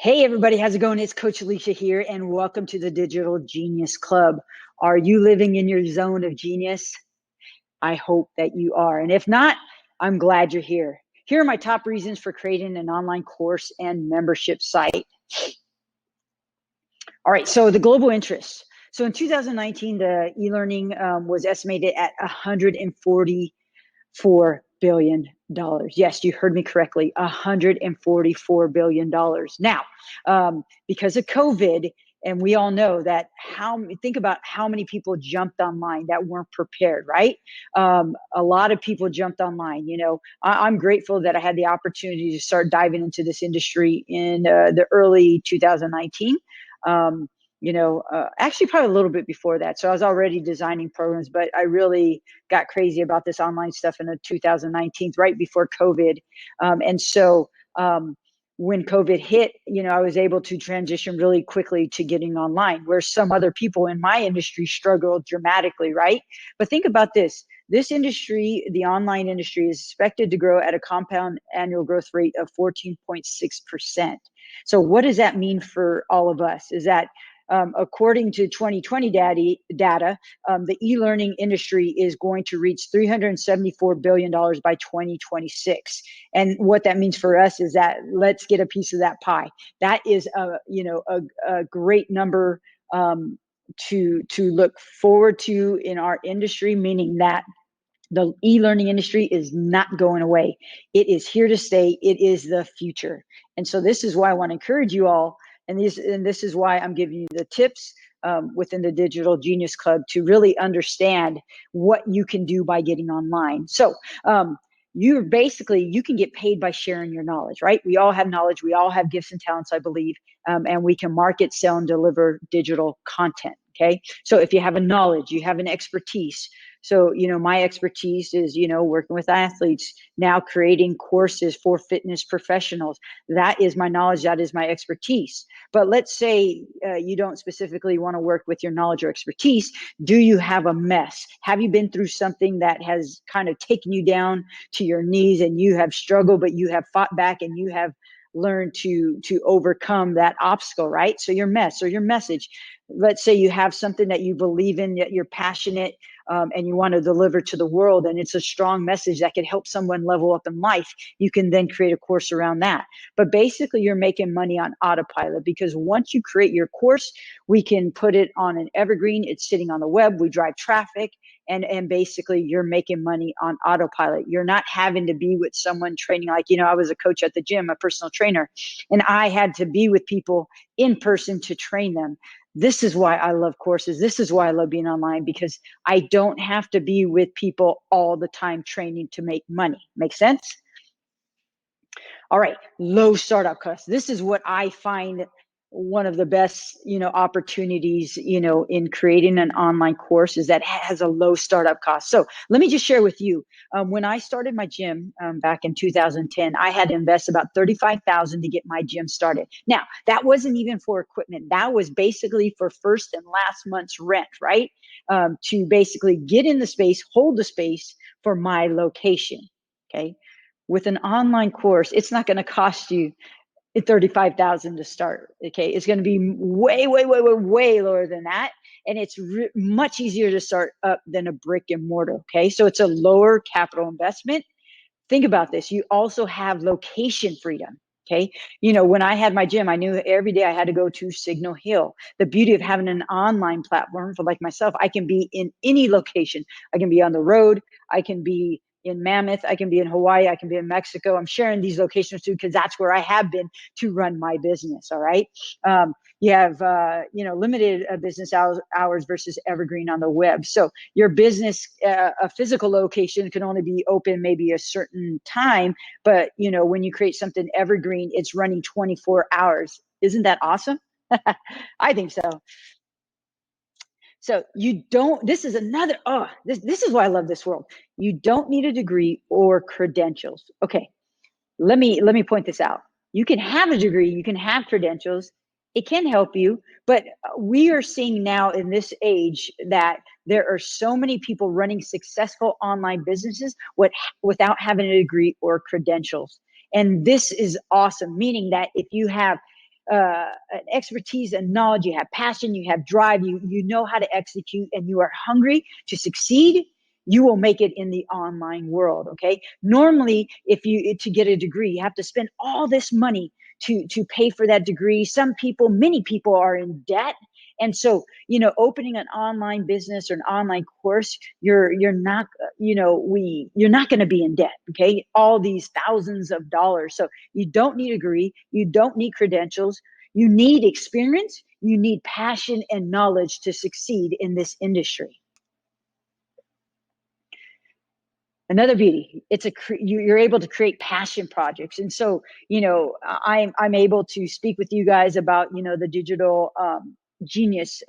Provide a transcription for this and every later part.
Hey everybody, how's it going? It's Coach Alisha here, and welcome to the Digital Genius Club. Are you living in your zone of genius? I hope that you are. And if not, I'm glad you're here. Here are my top reasons for creating an online course and membership site. All right, so the global interest. So in 2019, the e-learning was estimated at $144 billion. Yes, you heard me correctly, $144 billion. Now, because of COVID, and we all know that think about how many people jumped online that weren't prepared, right? A lot of people jumped online. I'm grateful that I had the opportunity to start diving into this industry in the early 2019. Actually probably a little bit before that. So I was already designing programs, but I really got crazy about this online stuff in the 2019, right before COVID. When COVID hit, I was able to transition really quickly to getting online, where some other people in my industry struggled dramatically, right? But think about this. This industry, the online industry, is expected to grow at a compound annual growth rate of 14.6%. So what does that mean for all of us? Is that according to 2020 data, the e-learning industry is going to reach $374 billion by 2026. And what that means for us is that let's get a piece of that pie. That is a great number to look forward to in our industry, meaning that the e-learning industry is not going away. It is here to stay. It is the future. And so this is why I want to encourage you all. And this is why I'm giving you the tips within the Digital Genius Club to really understand what you can do by getting online. So you can get paid by sharing your knowledge, right? We all have knowledge. We all have gifts and talents, I believe, and we can market, sell, and deliver digital content. Okay. So if you have a knowledge, you have an expertise. So, my expertise is, working with athletes, now creating courses for fitness professionals. That is my knowledge. That is my expertise. But let's say you don't specifically want to work with your knowledge or expertise. Do you have a mess? Have you been through something that has kind of taken you down to your knees and you have struggled, but you have fought back and you have learned to overcome that obstacle, right? So your mess or your message. Let's say you have something that you believe in, that you're passionate and you want to deliver to the world, and it's a strong message that could help someone level up in life. You can then create a course around that. But basically, you're making money on autopilot, because once you create your course, we can put it on an evergreen. It's sitting on the web. We drive traffic. And basically you're making money on autopilot. You're not having to be with someone training. Like, I was a coach at the gym, a personal trainer, and I had to be with people in person to train them. This is why I love courses. This is why I love being online, because I don't have to be with people all the time training to make money. Make sense? All right, low startup costs. This is what I find one of the best, opportunities, in creating an online course, is that it has a low startup cost. So let me just share with you, when I started my gym back in 2010, I had to invest about $35,000 to get my gym started. Now, that wasn't even for equipment. That was basically for first and last month's rent, right? To basically get in the space, hold the space for my location, okay? With an online course, it's not going to cost you $35,000 to start. Okay, it's going to be way lower than that, and it's much easier to start up than a brick and mortar. Okay, so it's a lower capital investment. Think about this. You also have location freedom. Okay, when I had my gym, I knew every day I had to go to Signal Hill. The beauty of having an online platform for like myself, I can be in any location. I can be on the road. I can be in Mammoth. I can be in Hawaii. I can be in Mexico. I'm sharing these locations too, because that's where I have been to run my business. All right. You have, limited business hours versus evergreen on the web. So your business, a physical location can only be open maybe a certain time, but when you create something evergreen, it's running 24 hours. Isn't that awesome? I think so. So this is another, this is why I love this world. You don't need a degree or credentials. Okay, let me point this out. You can have a degree, you can have credentials, it can help you, but we are seeing now in this age that there are so many people running successful online businesses without having a degree or credentials. And this is awesome, meaning that if you have an expertise and knowledge, you have passion, you have drive, you know how to execute, and you are hungry to succeed, you will make it in the online world. Okay. Normally, if you to get a degree, you have to spend all this money to pay for that degree. Many people are in debt. And so, opening an online business or an online course, you're not, you're not going to be in debt. Okay. All these thousands of dollars. So you don't need a degree. You don't need credentials. You need experience. You need passion and knowledge to succeed in this industry. Another beauty, you're able to create passion projects. And so, I'm able to speak with you guys about, the digital genius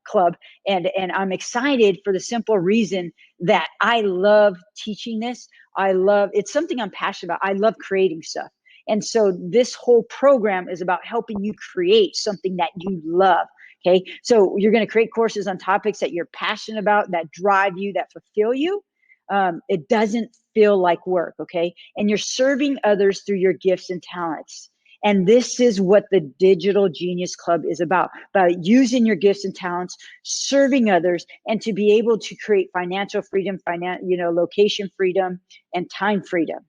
club. And I'm excited for the simple reason that I love teaching this. It's something I'm passionate about. I love creating stuff. And so this whole program is about helping you create something that you love. Okay. So you're going to create courses on topics that you're passionate about, that drive you, that fulfill you. It doesn't feel like work. Okay. And you're serving others through your gifts and talents. And this is what the Digital Genius Club is about using your gifts and talents, serving others, and to be able to create financial freedom, location freedom, and time freedom.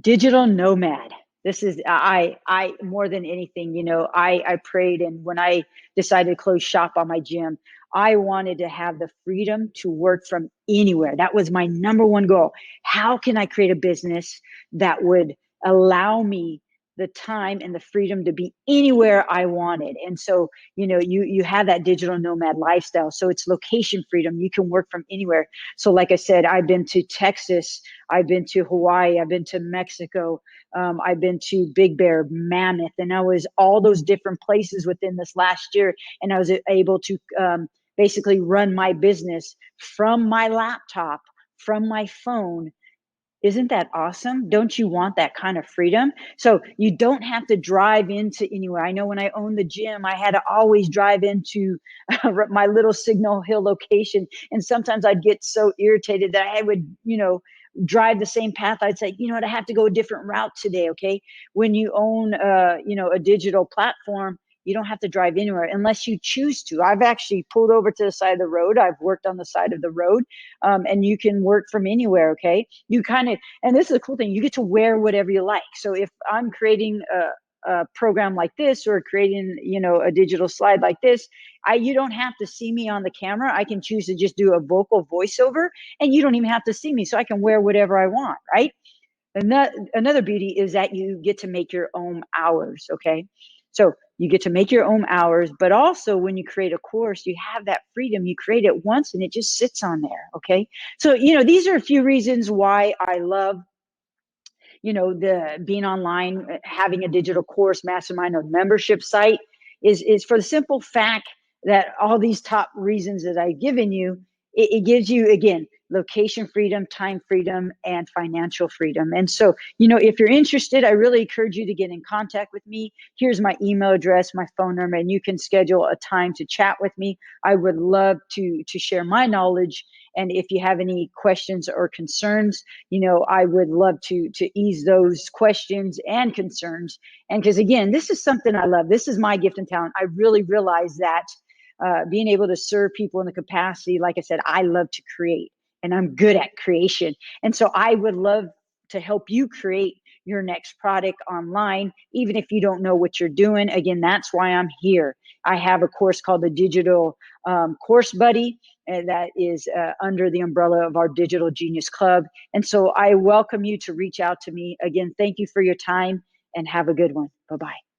Digital nomad. This is, I more than anything, I prayed, and when I decided to close shop on my gym, I wanted to have the freedom to work from anywhere. That was my number one goal. How can I create a business that would allow me the time and the freedom to be anywhere I wanted? And so, you have that digital nomad lifestyle. So it's location freedom. You can work from anywhere. So like I said, I've been to Texas, I've been to Hawaii, I've been to Mexico, I've been to Big Bear, Mammoth, and I was all those different places within this last year. And I was able to basically run my business from my laptop, from my phone. Isn't that awesome? Don't you want that kind of freedom? So you don't have to drive into anywhere. I know when I owned the gym, I had to always drive into my little Signal Hill location. And sometimes I'd get so irritated that I would, drive the same path. I'd say, I have to go a different route today. Okay. When you own, a digital platform, you don't have to drive anywhere unless you choose to. I've actually pulled over to the side of the road. I've worked on the side of the road, and you can work from anywhere. Okay. And this is a cool thing. You get to wear whatever you like. So if I'm creating a program like this, or creating, a digital slide like this, you don't have to see me on the camera. I can choose to just do a vocal voiceover, and you don't even have to see me. So I can wear whatever I want. Right. And another beauty is that you get to make your own hours. Okay. So you get to make your own hours, but also when you create a course, you have that freedom. You create it once and it just sits on there. Okay. So, these are a few reasons why I love, the being online, having a digital course, mastermind, or membership site is for the simple fact that all these top reasons that I've given you, it gives you, again, location freedom, time freedom, and financial freedom. And so, if you're interested, I really encourage you to get in contact with me. Here's my email address, my phone number, and you can schedule a time to chat with me. I would love to share my knowledge. And if you have any questions or concerns, I would love to ease those questions and concerns. And because, again, this is something I love. This is my gift and talent. I really realize that being able to serve people in the capacity, like I said, I love to create. And I'm good at creation. And so I would love to help you create your next product online, even if you don't know what you're doing. Again, that's why I'm here. I have a course called the Digital Course Buddy, and that is under the umbrella of our Digital Genius Club. And so I welcome you to reach out to me. Again, thank you for your time, and have a good one. Bye-bye.